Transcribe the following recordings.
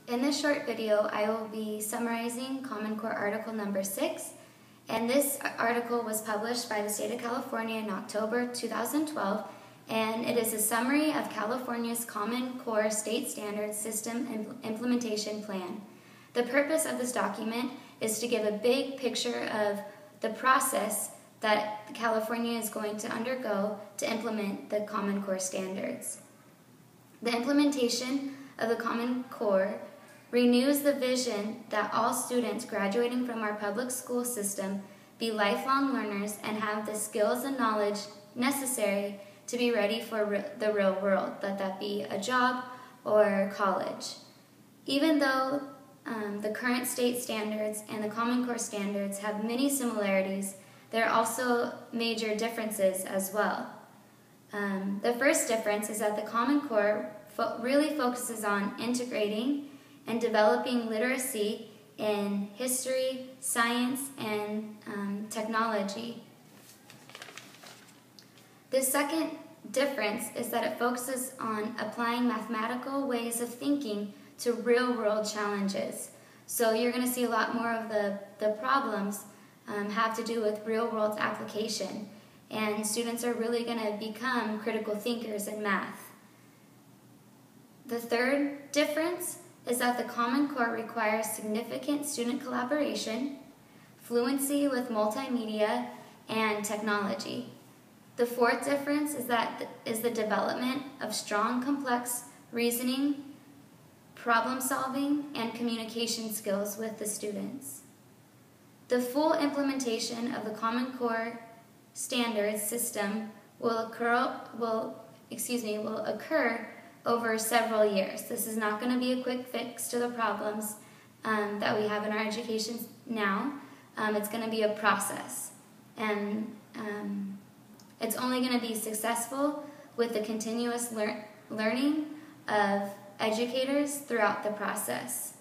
In this short video, I will be summarizing Common Core Article number 6, and this article was published by the state of California in October 2012, and it is a summary of California's Common Core State Standards System Implementation Plan. The purpose of this document is to give a big picture of the process that California is going to undergo to implement the Common Core standards. The implementation of the Common Core renews the vision that all students graduating from our public school system be lifelong learners and have the skills and knowledge necessary to be ready for the real world, let that be a job or college. Even though the current state standards and the Common Core standards have many similarities, there are also major differences as well. The first difference is that the Common Core really focuses on integrating and developing literacy in history, science, and technology. The second difference is that it focuses on applying mathematical ways of thinking to real-world challenges. So you're going to see a lot more of the problems have to do with real-world application, and students are really going to become critical thinkers in math. The third difference is that the Common Core requires significant student collaboration, fluency with multimedia, and technology. The fourth difference is the development of strong, complex reasoning, problem solving, and communication skills with the students. The full implementation of the Common Core standards system will occur over several years. This is not going to be a quick fix to the problems that we have in our education now. It's going to be a process, and it's only going to be successful with the continuous learning of educators throughout the process.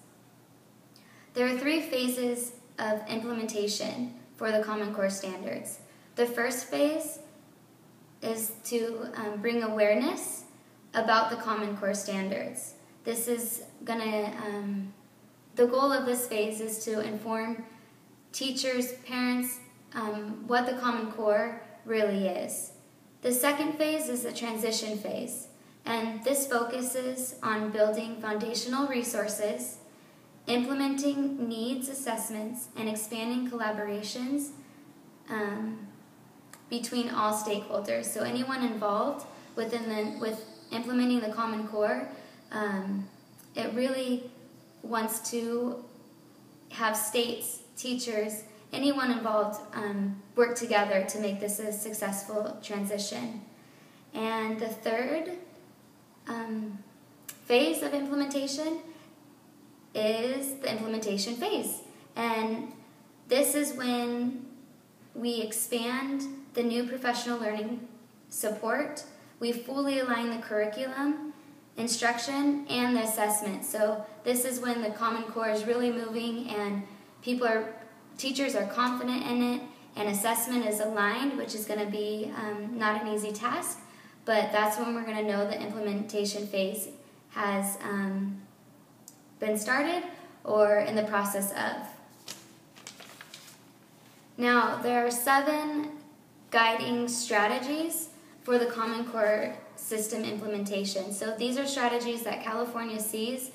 There are 3 phases of implementation for the Common Core standards. The first phase is to bring awareness about the Common Core standards. This is the goal of this phase is to inform teachers, parents, what the Common Core really is. The second phase is the transition phase, and this focuses on building foundational resources, implementing needs assessments, and expanding collaborations between all stakeholders. So anyone involved with implementing the Common Core, it really wants to have states, teachers, anyone involved work together to make this a successful transition. And the third phase of implementation is the implementation phase. And this is when we expand the new professional learning support. We fully align the curriculum, instruction, and the assessment. So this is when the Common Core is really moving and teachers are confident in it, and assessment is aligned, which is going to be not an easy task, but that's when we're going to know the implementation phase has been started or in the process of. Now, there are 7 guiding strategies for the Common Core system implementation. So these are strategies that California sees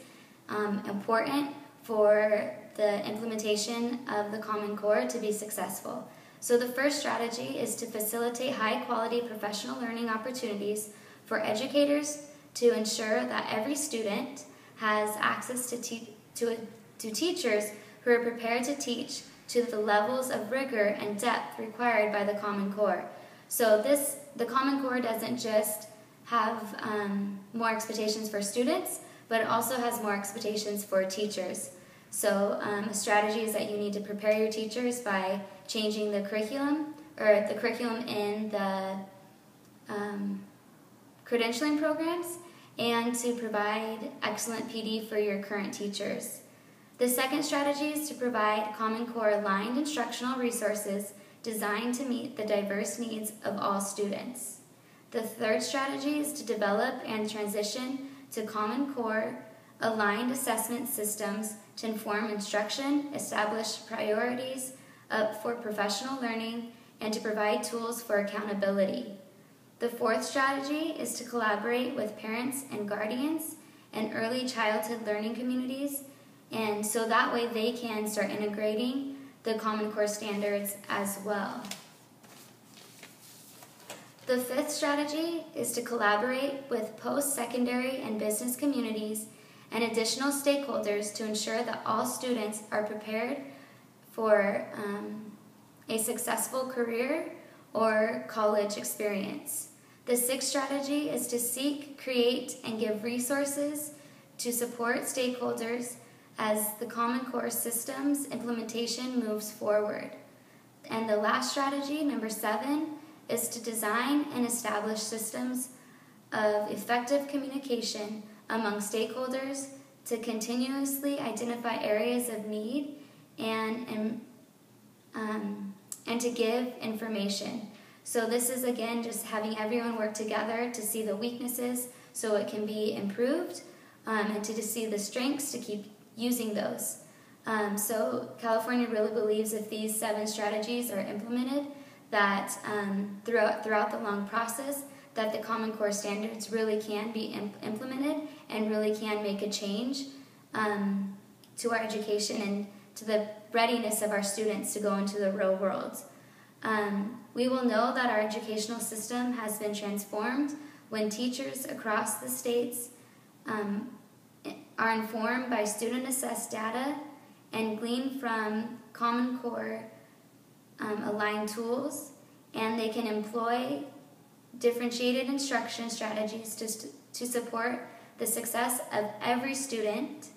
important for the implementation of the Common Core to be successful. So the first strategy is to facilitate high-quality professional learning opportunities for educators to ensure that every student has access to teachers who are prepared to teach to the levels of rigor and depth required by the Common Core. So the Common Core doesn't just have more expectations for students, but it also has more expectations for teachers. So a strategy is that you need to prepare your teachers by changing the curriculum, or the curriculum in the credentialing programs, and to provide excellent PD for your current teachers. The second strategy is to provide Common Core aligned instructional resources designed to meet the diverse needs of all students. The third strategy is to develop and transition to Common Core aligned assessment systems to inform instruction, establish priorities for professional learning, and to provide tools for accountability. The fourth strategy is to collaborate with parents and guardians and early childhood learning communities, and so that way they can start integrating the Common Core standards as well. The fifth strategy is to collaborate with post-secondary and business communities and additional stakeholders to ensure that all students are prepared for a successful career or college experience. The sixth strategy is to seek, create, and give resources to support stakeholders as the Common Core systems implementation moves forward. And the last strategy, number 7, is to design and establish systems of effective communication among stakeholders to continuously identify areas of need and to give information. So this is, again, just having everyone work together to see the weaknesses so it can be improved, and to see the strengths to keep using those. So California really believes if these 7 strategies are implemented, that throughout the long process, that the Common Core standards really can be implemented and really can make a change to our education and to the readiness of our students to go into the real world. We will know that our educational system has been transformed when teachers across the states are informed by student-assessed data and glean from Common Core aligned tools, and they can employ differentiated instruction strategies to support the success of every student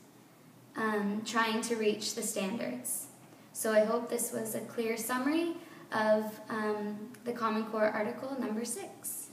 trying to reach the standards. So I hope this was a clear summary of the Common Core Article number 6.